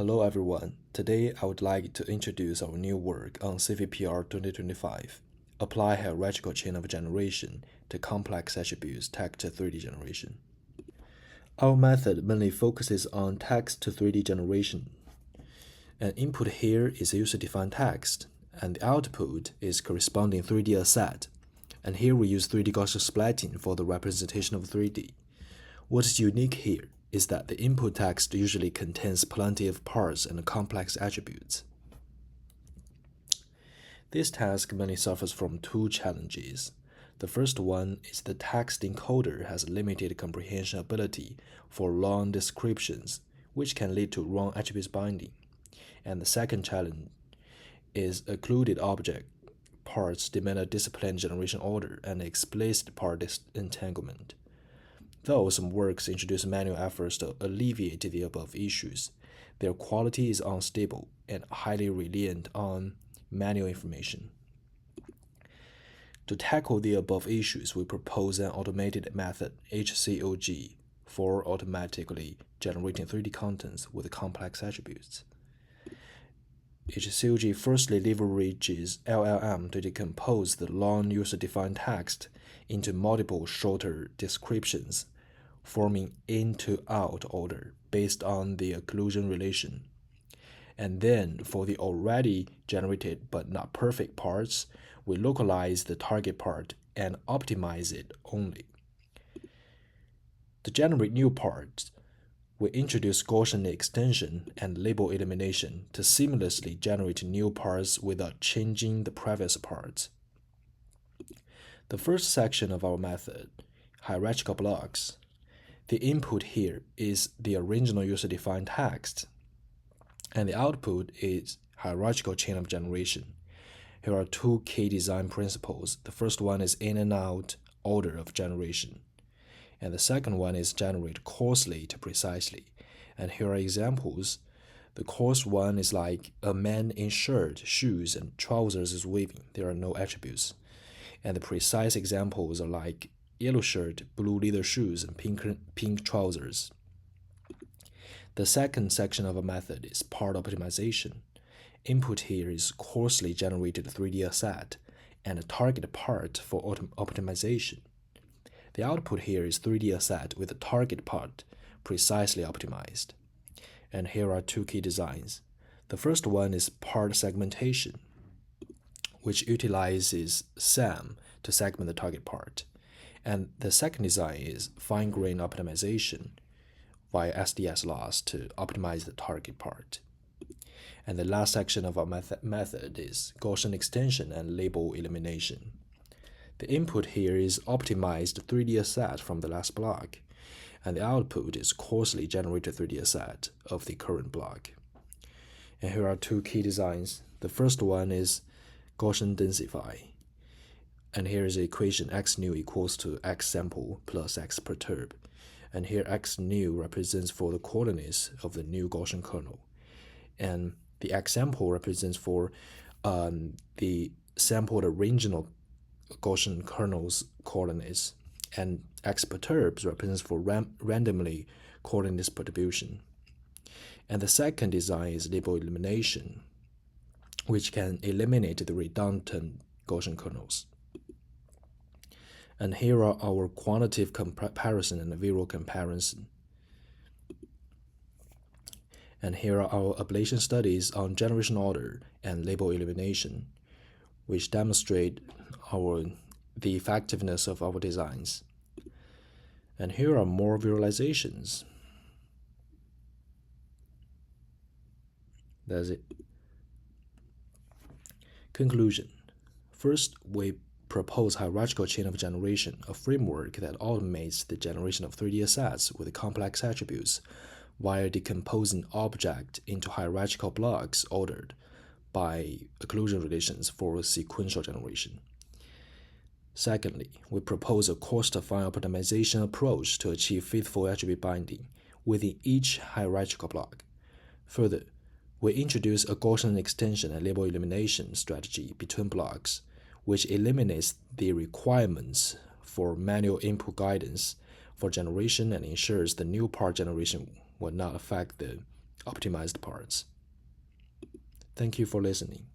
Hello everyone. Today I would like to introduce our new work on CVPR'25, Apply Hierarchical Chain of Generation to Complex Attributes Text-to-3D Generation. Our method mainly focuses on text-to-3D generation. An input here is user-defined text, and the output is corresponding 3D asset. And here we use 3D Gaussian splitting for the representation of 3D. What is unique here is that the input text usually contains plenty of parts and complex attributes. This task mainly suffers from two challenges. The first one is the text encoder has limited comprehension ability for long descriptions, which can lead to wrong attributes binding. And the second challenge is occluded object parts demand a disciplined generation order and explicit part entanglement. Though some works introduce manual efforts to alleviate the above issues, their quality is unstable and highly reliant on manual information. To tackle the above issues, we propose an automated method, HCoG, for automatically generating 3D contents with complex attributes. HCoG firstly leverages LLM to decompose the long user-defined text into multiple shorter descriptions, forming in-to-out order based on the occlusion relation. And then, for the already generated but not perfect parts, we localize the target part and optimize it only. To generate new parts, we introduce Gaussian extension and label elimination to seamlessly generate new parts without changing the previous parts. The first section of our method, hierarchical blocks. The input here is the original user-defined text, and the output is hierarchical chain of generation. Here are two key design principles. The first one is in and out order of generation, and the second one is generate coarsely to precisely. And here are examples. The coarse one is like a man in shirt, shoes, and trousers is waving. There are no attributes. And the precise examples are like yellow shirt, blue leather shoes, and pink trousers. The second section of a method is part optimization. Input here is coarsely generated 3D asset and a target part for optimization. The output here is 3D asset with a target part precisely optimized. And here are two key designs. The first one is part segmentation, which utilizes SAM to segment the target part. And the second design is fine-grained optimization via SDS loss to optimize the target part. And the last section of our method is Gaussian extension and label elimination. The input here is optimized 3D asset from the last block, and the output is coarsely generated 3D asset of the current block. And here are two key designs. The first one is Gaussian densify. And here is the equation x new equals to x sample plus x perturb. And here x new represents for the coordinates of the new Gaussian kernel. And the x sample represents for the sampled original Gaussian kernel's coordinates, and x perturbs represents for randomly coordinates distribution. And the second design is label elimination, which can eliminate the redundant Gaussian kernels. And here are our quantitative comparison and visual comparison. And here are our ablation studies on generation order and label elimination, which demonstrate the effectiveness of our designs. And here are more visualizations. That's it. Conclusion. First, we propose hierarchical chain of generation, a framework that automates the generation of 3D assets with complex attributes via decomposing object into hierarchical blocks ordered by occlusion relations for sequential generation. Secondly, we propose a cost-defined optimization approach to achieve faithful attribute binding within each hierarchical block. Further, we introduce a Gaussian extension and label elimination strategy between blocks, which eliminates the requirements for manual input guidance for generation and ensures the new part generation will not affect the optimized parts. Thank you for listening.